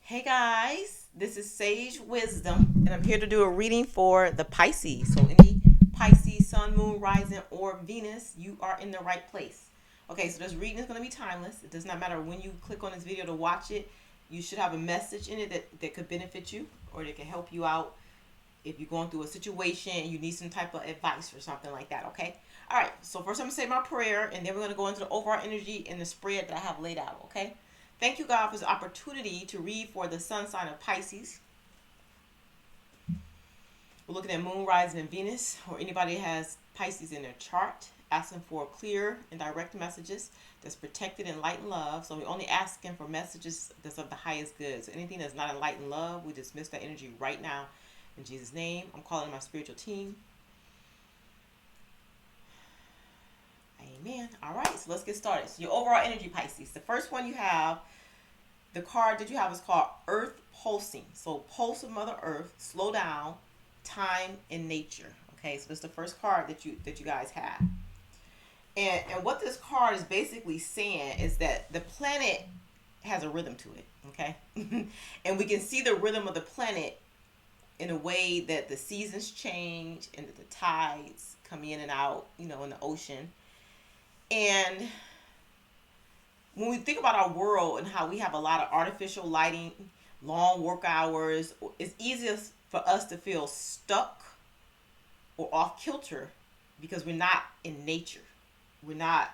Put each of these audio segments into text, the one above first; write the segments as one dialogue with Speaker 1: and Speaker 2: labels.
Speaker 1: Hey guys, this is Sage Wisdom, and I'm here to do a reading for the Pisces. So, any Pisces, Sun, Moon, Rising, or Venus, you are in the right place. Okay, so this reading is going to be timeless. It does not matter when you click on this video to watch it, you should have a message in it that could benefit you or that can help you out if you're going through a situation and you need some type of advice or something like that, okay? All right, so first I'm going to say my prayer, and then we're going to go into the overall energy and the spread that I have laid out, okay? Thank you, God, for the opportunity to read for the sun sign of Pisces. We're looking at Moon, Rising, and Venus, or anybody that has Pisces in their chart, asking for clear and direct messages that's protected in light and love. So we're only asking for messages that's of the highest good. So anything that's not in light and love, we dismiss that energy right now. In Jesus' name, I'm calling my spiritual team. Amen. All right, so let's get started. So your overall energy, Pisces. The first one you have, the card that you have is called Earth Pulsing. So pulse of Mother Earth, slow down, time and nature. Okay, so it's the first card that you guys have. And what this card is basically saying is that the planet has a rhythm to it. Okay, and we can see the rhythm of the planet in a way that the seasons change and that the tides come in and out, in the ocean. And when we think about our world and how we have a lot of artificial lighting, long work hours, it's easiest for us to feel stuck or off kilter because we're not in nature. We're not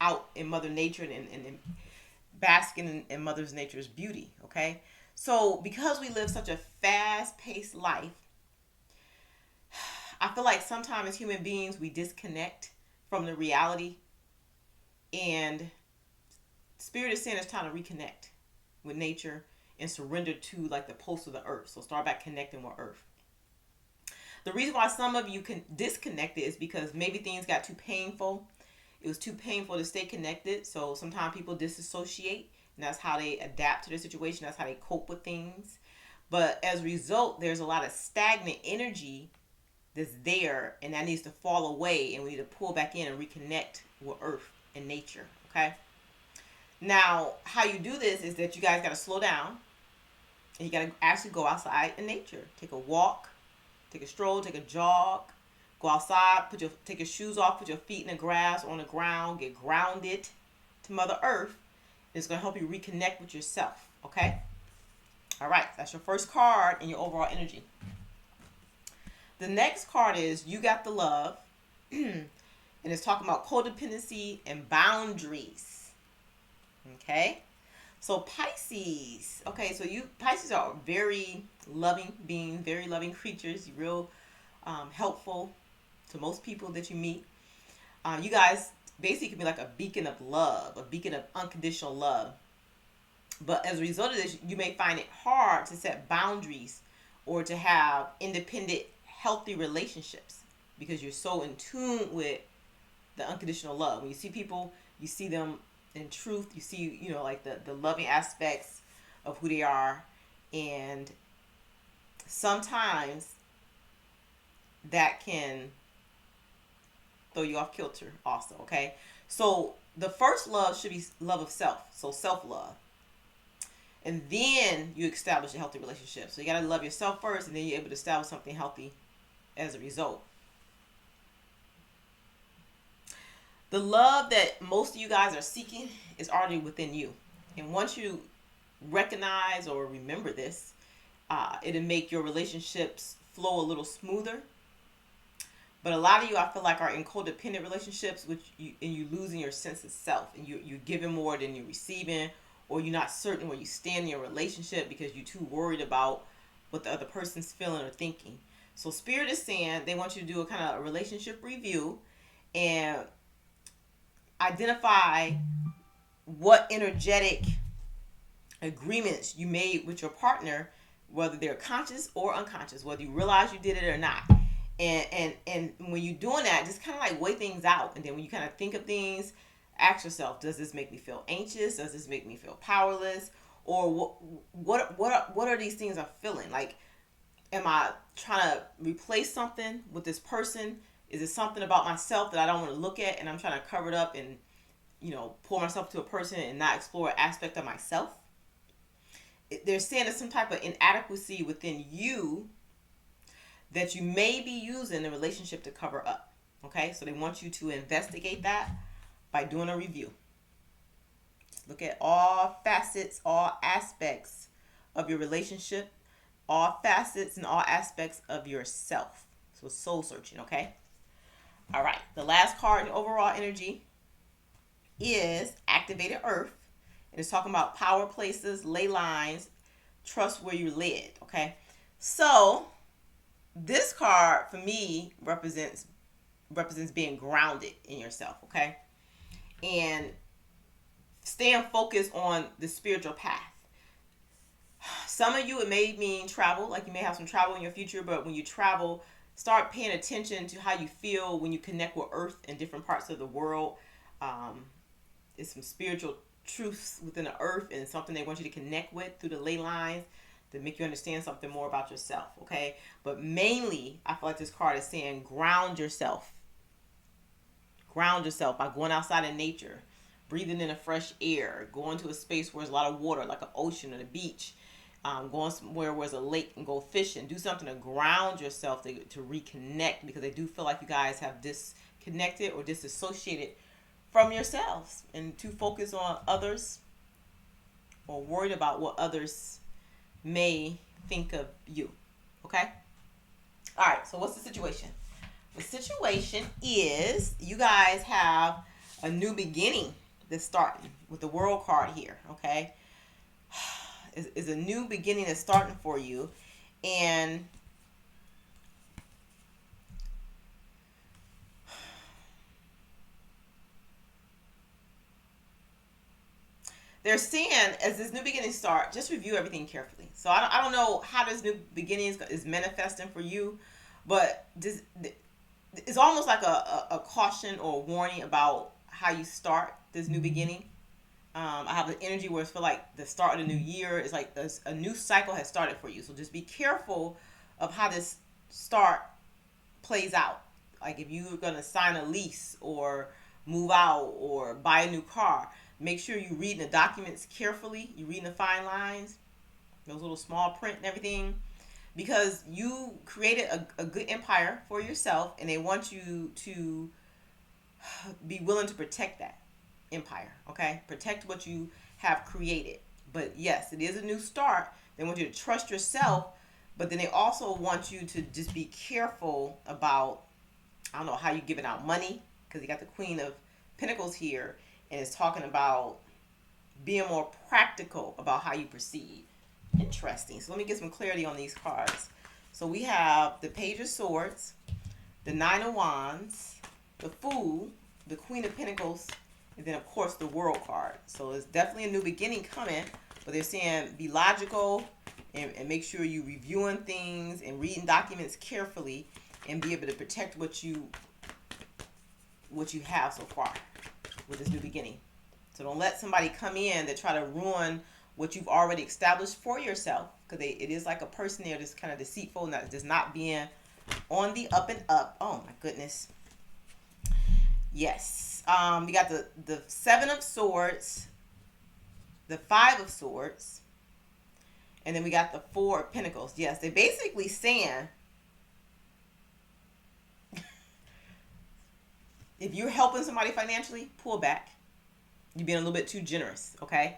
Speaker 1: out in Mother Nature and basking in Mother Nature's beauty, okay? So because we live such a fast-paced life, I feel like sometimes as human beings we disconnect from the reality, and Spirit is saying it's time to reconnect with nature and surrender to like the pulse of the earth. So start back connecting with earth. The reason why some of you can disconnect it is because maybe things got too painful. It was too painful to stay connected. So sometimes people disassociate, and that's how they adapt to the situation. That's how they cope with things. But as a result, there's a lot of stagnant energy that's there, and that needs to fall away, and we need to pull back in and reconnect with earth and nature. Okay. Now, how you do this is that you guys got to slow down, and you got to actually go outside in nature. Take a walk, take a stroll, take a jog. Go outside, take your shoes off, put your feet in the grass, on the ground, get grounded to Mother Earth. It's going to help you reconnect with yourself, okay? All right, that's your first card in your overall energy. The next card is You Got the Love, and it's talking about codependency and boundaries, okay? So Pisces, okay, so Pisces are very loving beings, very loving creatures, real helpful to most people that you meet. You guys basically can be like a beacon of love, a beacon of unconditional love. But as a result of this, you may find it hard to set boundaries or to have independent, healthy relationships because you're so in tune with the unconditional love. When you see people, you see them in truth. You see, like the loving aspects of who they are. And sometimes that can throw you off kilter also, okay? So the first love should be love of self, so self-love. And then you establish a healthy relationship. So you got to love yourself first, and then you're able to establish something healthy as a result. The love that most of you guys are seeking is already within you. And once you recognize or remember this, it'll make your relationships flow a little smoother. But a lot of you, I feel like, are in codependent relationships, and you losing your sense of self, and you're giving more than you're receiving, or you're not certain where you stand in your relationship because you're too worried about what the other person's feeling or thinking. So Spirit is saying they want you to do a kind of a relationship review and identify what energetic agreements you made with your partner, whether they're conscious or unconscious, whether you realize you did it or not. And when you're doing that, just kind of like weigh things out. And then when you kind of think of things, ask yourself, does this make me feel anxious? Does this make me feel powerless? Or what are these things I'm feeling? Like, am I trying to replace something with this person? Is it something about myself that I don't want to look at and I'm trying to cover it up and, pull myself to a person and not explore an aspect of myself? they're saying there's some type of inadequacy within you that you may be using the relationship to cover up. Okay, so they want you to investigate that by doing a review. Just look at all facets, all aspects of your relationship, all facets and all aspects of yourself. So soul searching, okay? All right, the last card in the overall energy is Activated Earth. And it's talking about power places, ley lines, trust where you're led, okay? So this card for me represents being grounded in yourself, okay? And staying focused on the spiritual path. Some of you, it may mean travel, like you may have some travel in your future, but when you travel, start paying attention to how you feel when you connect with Earth in different parts of the world. It's some spiritual truths within the Earth and something they want you to connect with through the ley lines to make you understand something more about yourself, okay? But mainly, I feel like this card is saying ground yourself. Ground yourself by going outside in nature, breathing in the fresh air, going to a space where there's a lot of water, like an ocean or the beach, going somewhere where there's a lake and go fishing. Do something to ground yourself to reconnect, because I do feel like you guys have disconnected or disassociated from yourselves and to focus on others or worried about what others may think of you. Okay? All right, so what's the situation? The situation is you guys have a new beginning that's starting with the World card here, okay? Is a new beginning that's starting for you. And they're saying as this new beginning start, just review everything carefully. So I don't know how this new beginning is manifesting for you, but it's almost like a caution or a warning about how you start this new beginning. I have the energy where it's feel like the start of the new year is like a new cycle has started for you. So just be careful of how this start plays out. Like if you're going to sign a lease or move out or buy a new car, make sure you read the documents carefully. You read the fine lines, those little small print and everything, because you created a good empire for yourself and they want you to be willing to protect that empire, okay? Protect what you have created. But yes, it is a new start. They want you to trust yourself, but then they also want you to just be careful about, I don't know, how you're giving out money, because you got the Queen of Pentacles here, and it's talking about being more practical about how you proceed. Interesting. So let me get some clarity on these cards. So we have the Page of Swords, the Nine of Wands, the Fool, the Queen of Pentacles, and then of course the World card. So it's definitely a new beginning coming, but they're saying be logical and make sure you reviewing things and reading documents carefully and be able to protect what you have so far with this new beginning. So don't let somebody come in that try to ruin what you've already established for yourself, because it is like a person there that's kind of deceitful, just not being on the up and up. Oh my goodness. Yes. We got the Seven of Swords, the Five of Swords, and then we got the Four of Pentacles. Yes, they're basically saying if you're helping somebody financially, pull back. You're being a little bit too generous, okay?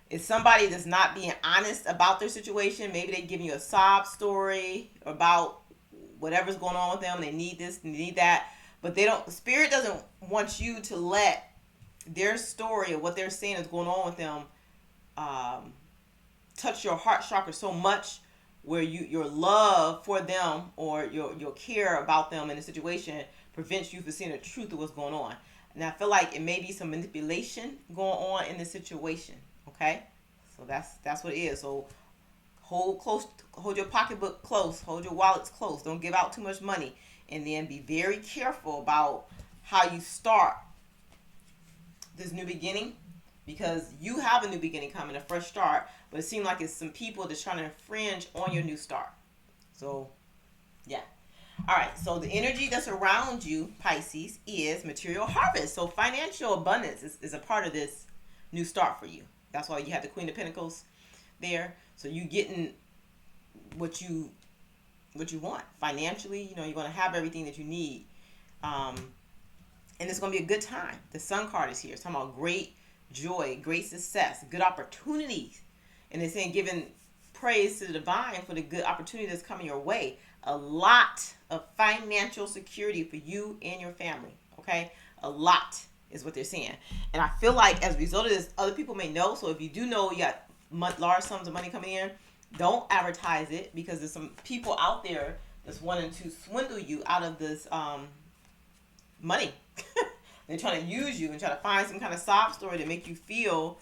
Speaker 1: If somebody that's not being honest about their situation, maybe they're giving you a sob story about whatever's going on with them. They need this, they need that. But Spirit doesn't want you to let their story or what they're saying is going on with them touch your heart chakra so much where your love for them or your care about them in the situation prevents you from seeing the truth of what's going on. And I feel like it may be some manipulation going on in the situation. Okay, so that's what it is. So hold your pocketbook close, hold your wallets close. Don't give out too much money, and then be very careful about how you start this new beginning, because you have a new beginning coming, a fresh start. But it seems like it's some people that's trying to infringe on your new start. So, yeah. All right, so the energy that's around you, Pisces, is material harvest. So financial abundance is a part of this new start for you. That's why you have the Queen of Pentacles, there. So you getting what you want financially. You know, you're going to have everything that you need. And it's going to be a good time. The Sun card is here. It's talking about great joy, great success, good opportunities. And it's saying giving praise to the divine for the good opportunity that's coming your way. A lot of financial security for you and your family. Okay? A lot is what they're saying. And I feel like as a result of this, other people may know. So if you do know you got large sums of money coming in, don't advertise it, because there's some people out there that's wanting to swindle you out of this money. They're trying to use you and try to find some kind of sob story to make you feel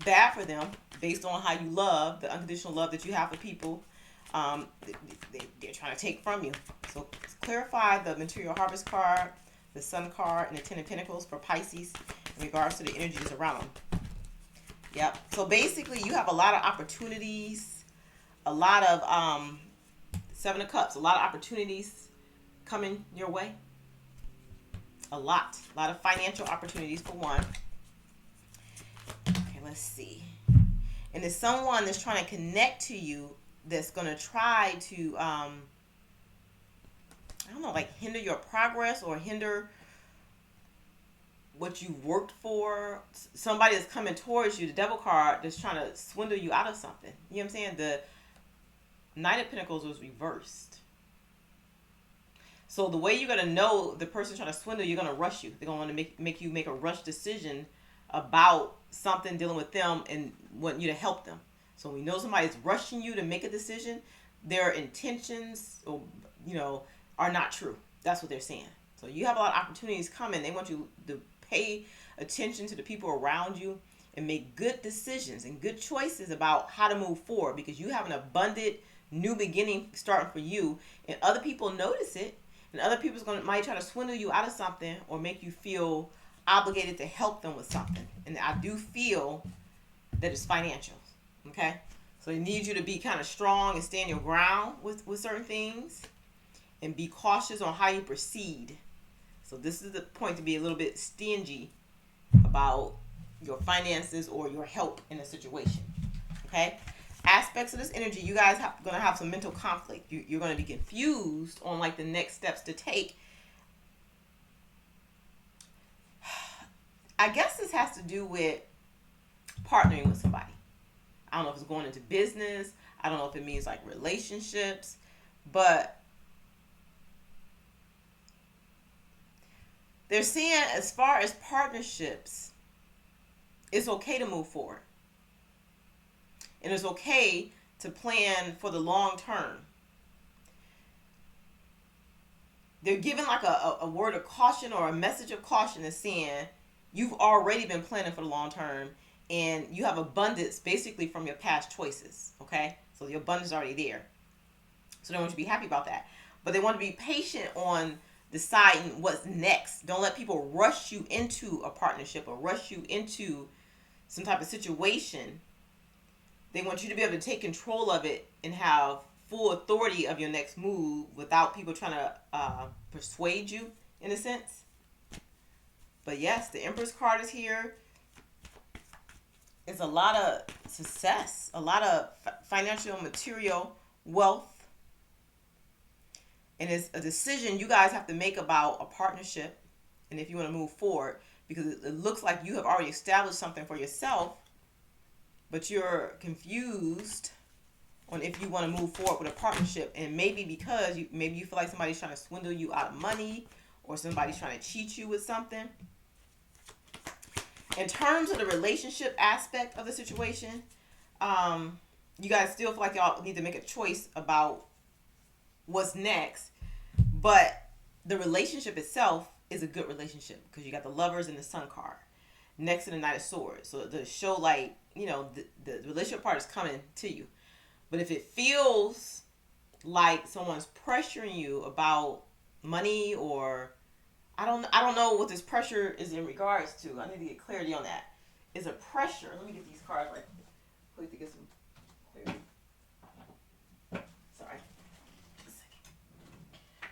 Speaker 1: bad for them based on how you love, the unconditional love that you have for people. They're trying to take from you. So clarify the material harvest card, the Sun card, and the Ten of Pentacles for Pisces in regards to the energies around them. Yep. So basically you have a lot of opportunities, a lot of Seven of Cups, a lot of opportunities coming your way. A lot of financial opportunities for one. Okay, let's see. And there's someone that's trying to connect to you that's going to try to, I don't know, like hinder your progress or hinder what you've worked for. Somebody that's coming towards you, the Devil card, that's trying to swindle you out of something. You know what I'm saying? The Knight of Pentacles was reversed. So the way you're going to know the person trying to swindle, you're going to rush you. They're going to want to make you make a rush decision about something dealing with them and want you to help them. So when you know somebody's rushing you to make a decision, their intentions, or, are not true. That's what they're saying. So you have a lot of opportunities coming. They want you to pay attention to the people around you and make good decisions and good choices about how to move forward, because you have an abundant new beginning starting for you, and other people notice it. And other people might try to swindle you out of something or make you feel obligated to help them with something. And I do feel that it's financial. Okay? So they need you to be kind of strong and stand your ground with certain things, and be cautious on how you proceed. So this is the point to be a little bit stingy about your finances or your help in a situation. Okay? Aspects of this energy, you guys are going to have some mental conflict. You're going to be confused on like the next steps to take. I guess this has to do with partnering with somebody. I don't know if it's going into business. I don't know if it means like relationships. But they're saying as far as partnerships, it's okay to move forward. And it's okay to plan for the long term. They're giving like a word of caution or a message of caution, that's saying you've already been planning for the long term and you have abundance basically from your past choices. Okay? So the abundance is already there. So they want you to be happy about that. But they want to be patient on deciding what's next. Don't let people rush you into a partnership or rush you into some type of situation. They want you to be able to take control of it and have full authority of your next move without people trying to persuade you, in a sense. But yes, the Empress card is here. It's a lot of success, a lot of financial, material wealth. And it's a decision you guys have to make about a partnership and if you want to move forward, because it looks like you have already established something for yourself, but you're confused on if you want to move forward with a partnership. And maybe because you feel like somebody's trying to swindle you out of money, or somebody's trying to cheat you with something. In terms of the relationship aspect of the situation, you guys still feel like y'all need to make a choice about what's next. But the relationship itself is a good relationship, because you got the Lovers and the Sun card next to the Knight of Swords. So the show, like, the relationship part is coming to you. But if it feels like someone's pressuring you about money, or I don't know what this pressure is in regards to. I need to get clarity on that. Is a pressure. Let me get these cards right quick to get some clarity. Sorry.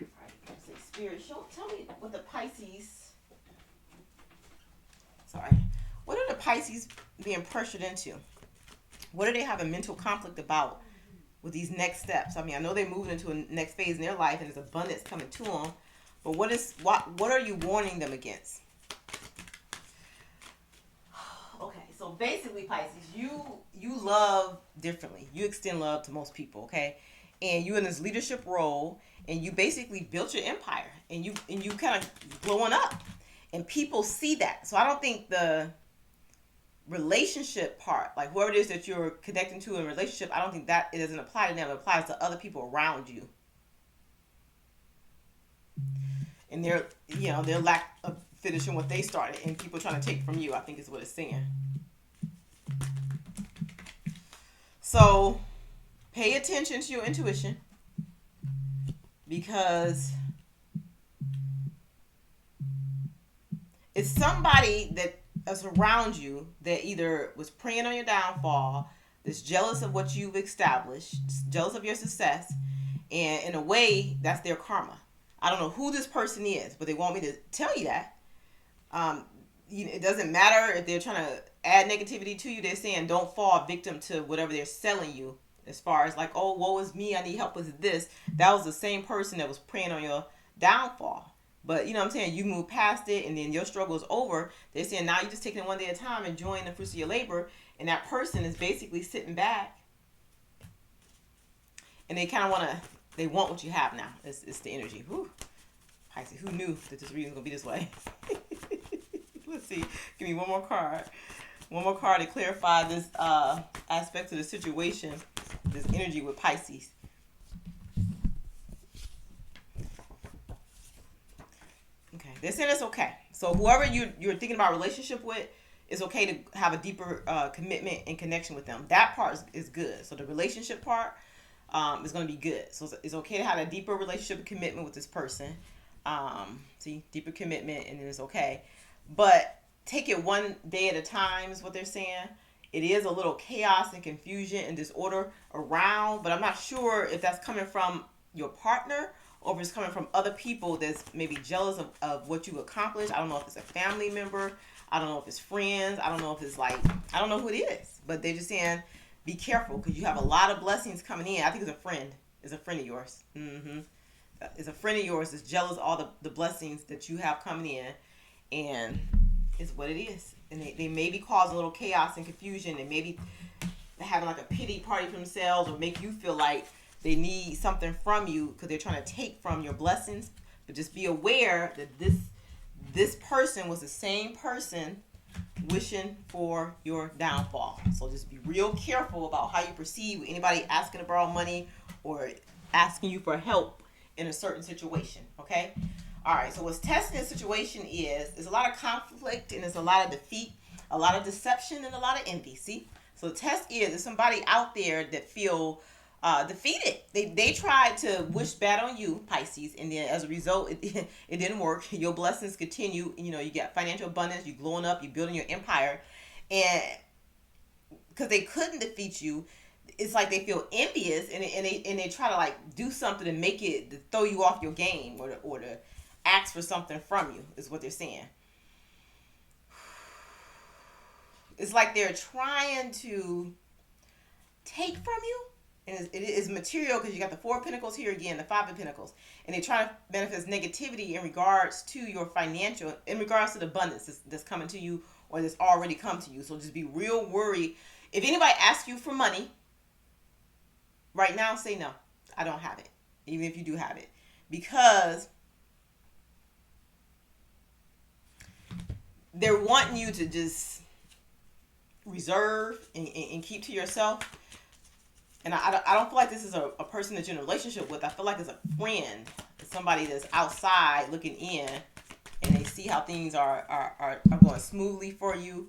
Speaker 1: Alright, say Spirit. Tell me what the Pisces. Sorry. What are the Pisces being pressured into? What do they have a mental conflict about with these next steps? I mean, I know they're moving into a next phase in their life and there's abundance coming to them. But what are you warning them against? Okay, so basically, Pisces, you love differently. You extend love to most people, okay? And you in this leadership role, and you basically built your empire, and you kind of blowing up, and people see that. So I don't think the relationship part, like whoever it is that you're connecting to in a relationship, I don't think that it doesn't apply to them. It applies to other people around you, and their lack of finishing what they started, and people trying to take from you. I think is what it's saying. So pay attention to your intuition, because it's somebody that is around you that either was preying on your downfall, that's jealous of what you've established, jealous of your success, and in a way, that's their karma. I don't know who this person is, but they want me to tell you that. It doesn't matter if they're trying to add negativity to you. They're saying don't fall victim to whatever they're selling you, as far as like, oh, woe is me, I need help with this. That was the same person that was preying on your downfall. But you know what I'm saying, you move past it, and then your struggle is over. They're saying now you're just taking it one day at a time, enjoying the fruits of your labor, and that person is basically sitting back, and they kind of they want what you have now. It's the energy. Whew. Pisces, who knew that this reading was going to be this way? Let's see. Give me one more card. One more card to clarify this aspect of the situation, this energy with Pisces. Okay, they're saying it's okay. So whoever you're thinking about a relationship with, it's okay to have a deeper commitment and connection with them. That part is good. So the relationship part is going to be good. So it's okay to have a deeper relationship and commitment with this person. See, deeper commitment, and then it's okay. But take it one day at a time is what they're saying. It is a little chaos and confusion and disorder around, but I'm not sure if that's coming from your partner or if it's coming from other people that's maybe jealous of what you accomplished. I don't know if it's a family member. I don't know if it's friends. I don't know if it's I don't know who it is. But they're just saying, be careful because you have a lot of blessings coming in. I think it's a friend. It's a friend of yours. It's a friend of yours that's jealous of all the blessings that you have coming in. And it's what it is. And they maybe cause a little chaos and confusion, and maybe having like a pity party for themselves, or make you feel like they need something from you because they're trying to take from your blessings. But just be aware that this person was the same person wishing for your downfall. So just be real careful about how you perceive anybody asking to borrow money or asking you for help in a certain situation. Okay? All right, so what's testing the situation is there's a lot of conflict, and there's a lot of defeat, a lot of deception, and a lot of envy. See? So the test is there's somebody out there that feel defeated. They tried to wish bad on you, Pisces, and then as a result, it didn't work. Your blessings continue. You know, you get financial abundance, you glowing up, you building your empire, and because they couldn't defeat you, it's like they feel envious, and they try to like do something to make it to throw you off your game, or to ask for something from you, is what they're saying. It's like they're trying to take from you, and it is material because you got the Four of Pentacles here again, the Five of Pentacles, and they try to manifest negativity in regards to your financial, in regards to the abundance that's coming to you or that's already come to you. So just be real worried. If anybody asks you for money right now, say no, I don't have it, even if you do have it, because they're wanting you to just reserve and keep to yourself. And I don't feel like this is a person that you're in a relationship with. I feel like it's a friend. It's somebody that's outside looking in, and they see how things are going smoothly for you,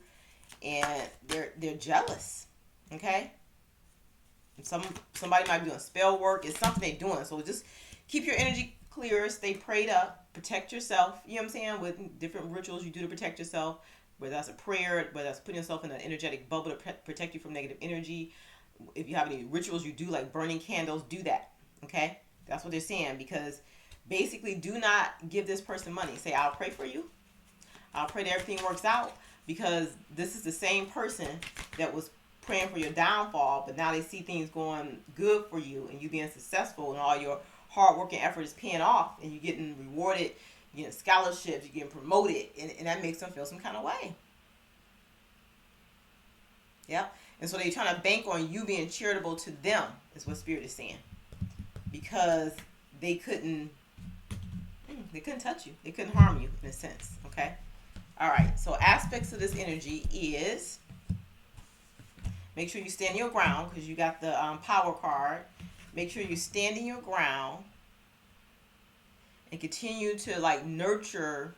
Speaker 1: and they're jealous. Okay? Somebody might be doing spell work. It's something they're doing. So just keep your energy clear, stay prayed up, protect yourself, you know what I'm saying, with different rituals you do to protect yourself, whether that's a prayer, whether that's putting yourself in an energetic bubble to protect you from negative energy. If you have any rituals you do, like burning candles, do that, okay? That's what they're saying, because basically do not give this person money. Say, I'll pray for you. I'll pray that everything works out, because this is the same person that was praying for your downfall, but now they see things going good for you and you being successful and all your hard work and effort is paying off and you're getting rewarded, you know, scholarships, you're getting promoted, and that makes them feel some kind of way. Yeah. And so they're trying to bank on you being charitable to them, is what Spirit is saying. Because they couldn't touch you. They couldn't harm you in a sense. Okay? Alright, so aspects of this energy is, make sure you stand your ground, because you got the power card. Make sure you stand in your ground and continue to like nurture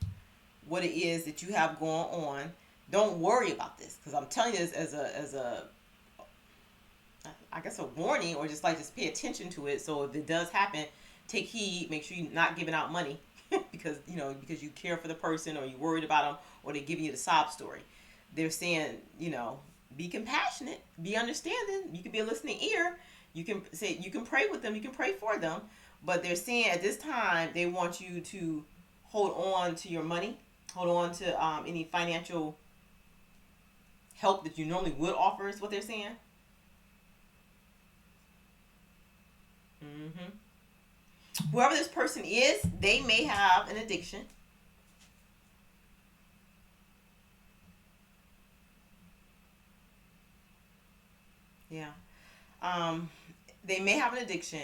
Speaker 1: what it is that you have going on. Don't worry about this, because I'm telling you this as a I guess a warning, or just pay attention to it. So if it does happen, take heed. Make sure you're not giving out money because you care for the person, or you're worried about them, or they're giving you the sob story. They're saying, be compassionate, be understanding. You can be a listening ear. You can pray with them. You can pray for them. But they're saying at this time they want you to hold on to your money, hold on to any financial help that you normally would offer, is what they're saying. Whoever this person is, they may have an addiction. Yeah. They may have an addiction,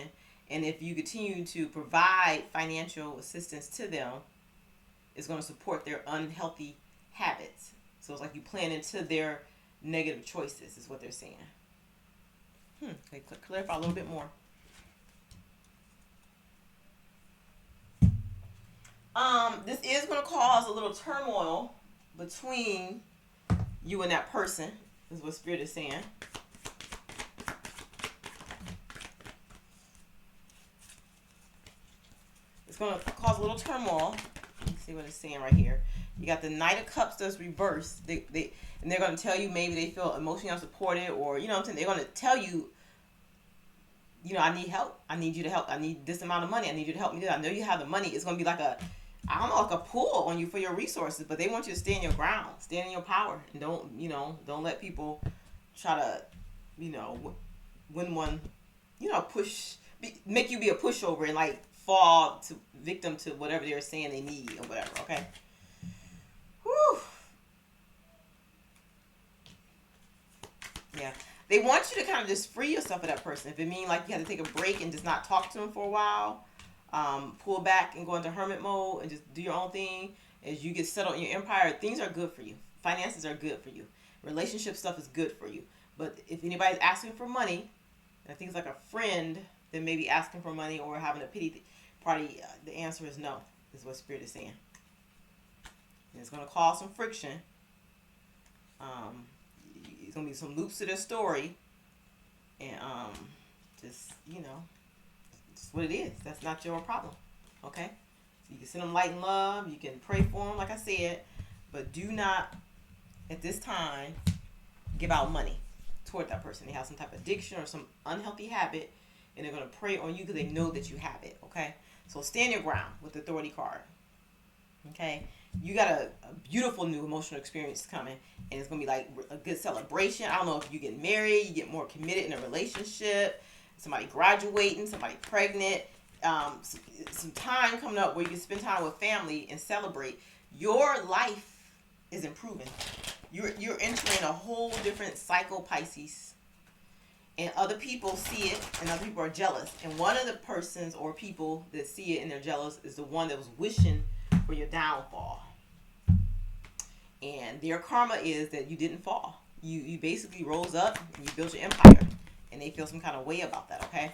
Speaker 1: and if you continue to provide financial assistance to them, it's going to support their unhealthy habits. So it's like you plan into their negative choices, is what they're saying. Okay, clarify a little bit more. This is going to cause a little turmoil between you and that person, is what Spirit is saying. It's going to cause a little turmoil. Let's see what it's saying right here. You got the Knight of Cups that's reversed. And they're going to tell you maybe they feel emotionally unsupported, or, you know what I'm saying? They're going to tell you, I need help. I need you to help. I need this amount of money. I need you to help me do that. I know you have the money. It's going to be like like a pull on you for your resources, but they want you to stand your ground, stand in your power, and don't let people try to, win one, make you be a pushover and like fall to victim to whatever they're saying they need or whatever. Okay. Whew. Yeah. They want you to kind of just free yourself of that person. If it means like you have to take a break and just not talk to them for a while, pull back and go into hermit mode and just do your own thing. As you get settled in your empire, things are good for you. Finances are good for you. Relationship stuff is good for you. But if anybody's asking for money, I think it's like a friend that may be asking for money or having a pity party, the answer is no, is what Spirit is saying. And it's going to cause some friction. It's going to be some loops to their story. And just, it's what it is. That's not your problem. Okay? So you can send them light and love. You can pray for them, like I said. But do not, at this time, give out money toward that person. They have some type of addiction or some unhealthy habit, and they're going to prey on you because they know that you have it. Okay? So stand your ground with the Authority card. Okay? You got a beautiful new emotional experience coming, and it's going to be like a good celebration. I don't know if you get married, you get more committed in a relationship, somebody graduating, somebody pregnant, some time coming up where you can spend time with family and celebrate. Your life is improving. You're entering a whole different cycle, Pisces. And other people see it, and other people are jealous. And one of the persons or people that see it and they're jealous is the one that was wishing for your downfall. And their karma is that you didn't fall. You basically rose up and you built your empire. And they feel some kind of way about that, okay?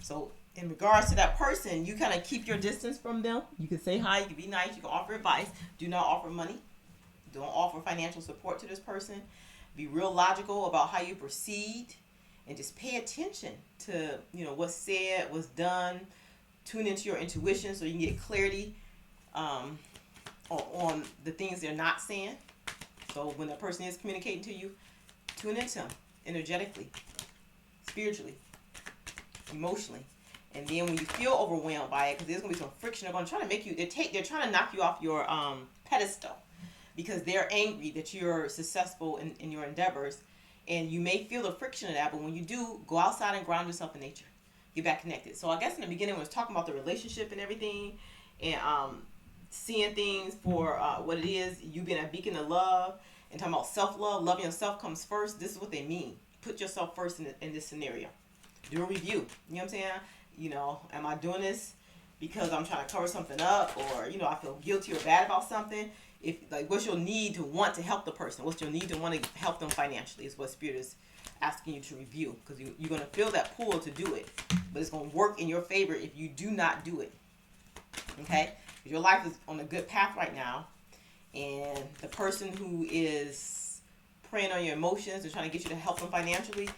Speaker 1: So in regards to that person, you kind of keep your distance from them. You can say hi, you can be nice, you can offer advice. Do not offer money. Don't offer financial support to this person. Be real logical about how you proceed. And just pay attention to, what's said, what's done. Tune into your intuition so you can get clarity on the things they're not saying. So when that person is communicating to you, tune into them energetically, spiritually, emotionally. And then when you feel overwhelmed by it, because there's going to be some friction, they're going to try to make you, they're trying to knock you off your pedestal because they're angry that you're successful in your endeavors. And you may feel the friction of that, but when you do, go outside and ground yourself in nature. Get back connected. So I guess in the beginning, when I was talking about the relationship and everything, and seeing things for what it is, you being a beacon of love, and talking about self-love, loving yourself comes first. This is what they mean. Put yourself first in this scenario. Do a review. You know what I'm saying? You know, am I doing this because I'm trying to cover something up, or I feel guilty or bad about something? If like, what's your need to want to help the person? What's your need to want to help them financially? Is what Spirit is asking you to review, because you're going to feel that pull to do it, but it's going to work in your favor if you do not do it. Okay, because your life is on a good path right now, and the person who is preying on your emotions and trying to get you to help them financially,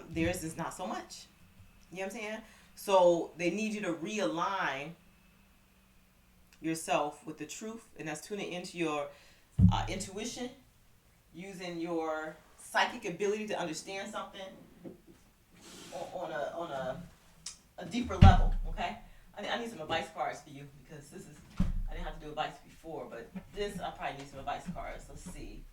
Speaker 1: theirs is not so much. You know what I'm saying? So they need you to realign yourself with the truth, and that's tuning into your intuition, using your psychic ability to understand something on a deeper level. Okay, I need some advice cards for you, because this is, I didn't have to do advice before, but this I probably need some advice cards. Let's see.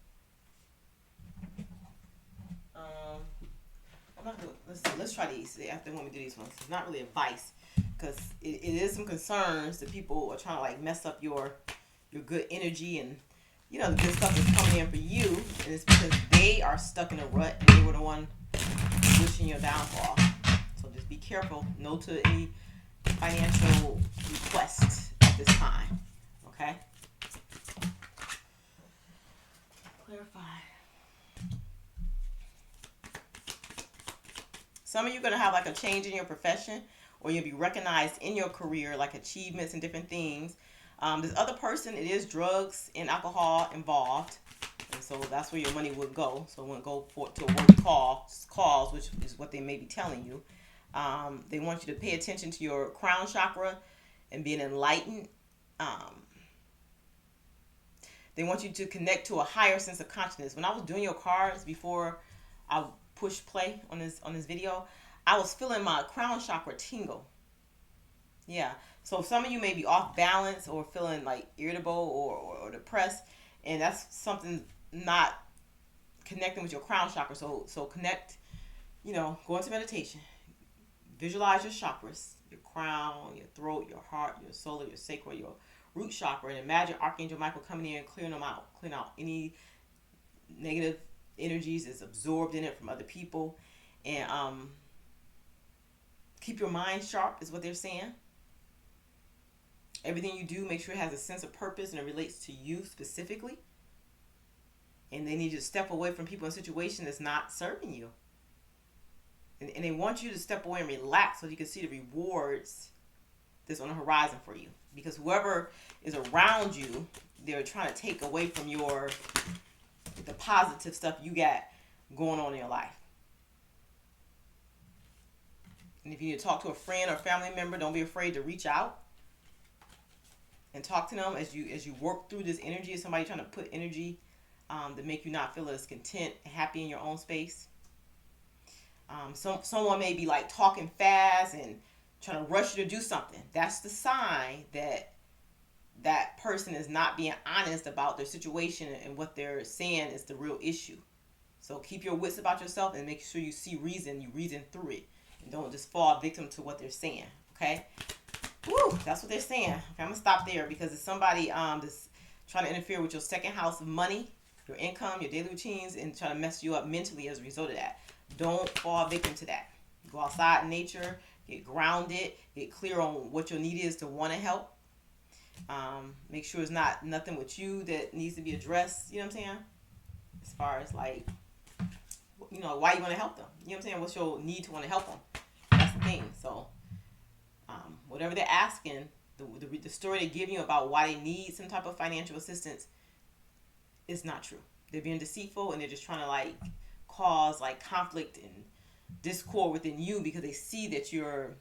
Speaker 1: I'm not gonna, let's try these after when we do these ones. It's not really advice, because it is some concerns that people are trying to like mess up your good energy, and the good stuff is coming in for you, and it's because they are stuck in a rut and they were the one wishing your downfall. So just be careful. No to any financial requests at this time. Okay? Clarify. Some of you are going to have like a change in your profession, or you'll be recognized in your career, like achievements and different things. This other person, it is drugs and alcohol involved, and so that's where your money would go. So it wouldn't go to a worthy cause, which is what they may be telling you. They want you to pay attention to your crown chakra and being enlightened. They want you to connect to a higher sense of consciousness. When I was doing your cards before I push play on this video, I was feeling my crown chakra tingle. Yeah. So some of you may be off balance or feeling like irritable or depressed, and that's something not connecting with your crown chakra. So connect, go into meditation. Visualize your chakras, your crown, your throat, your heart, your solar, your sacral, your root chakra, and imagine Archangel Michael coming in and clearing them out, clearing out any negative energies that's absorbed in it from other people. And keep your mind sharp is what they're saying. Everything you do, make sure it has a sense of purpose and it relates to you specifically. And they need you to step away from people in situations that's not serving you. And they want you to step away and relax so you can see the rewards that's on the horizon for you. Because whoever is around you, they're trying to take away from the positive stuff you got going on in your life. And if you need to talk to a friend or family member, don't be afraid to reach out and talk to them as you work through this energy of somebody trying to put energy that make you not feel as content, happy in your own space. Someone may be like talking fast and trying to rush you to do something. That's the sign that person is not being honest about their situation and what they're saying is the real issue. So keep your wits about yourself and make sure you see reason, you reason through it. And don't just fall victim to what they're saying, okay? Woo, that's what they're saying. Okay, I'm going to stop there because it's somebody that's trying to interfere with your second house of money, your income, your daily routines, and trying to mess you up mentally as a result of that. Don't fall victim to that. Go outside in nature, get grounded, get clear on what your need is to want to help. Make sure it's not nothing with you that needs to be addressed, you know what I'm saying? As far as like, why you want to help them. You know what I'm saying? What's your need to want to help them? That's the thing. So, whatever they're asking, the story they give you about why they need some type of financial assistance is not true. They're being deceitful and they're just trying to like cause like conflict and discord within you because they see that you're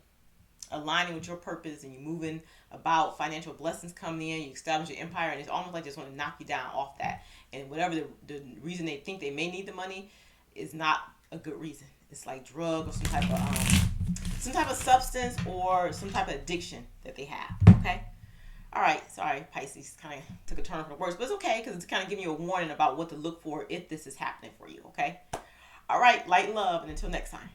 Speaker 1: aligning with your purpose and you're moving about financial blessings coming in, you establish your empire, and it's almost like they just want to knock you down off that. And whatever the reason they think they may need the money is not a good reason. It's like drug or some type of substance or some type of addiction that they have. Okay. All right. Sorry, Pisces kind of took a turn for the worse, but it's okay because it's kind of giving you a warning about what to look for if this is happening for you. Okay. All right, light and love, and until next time.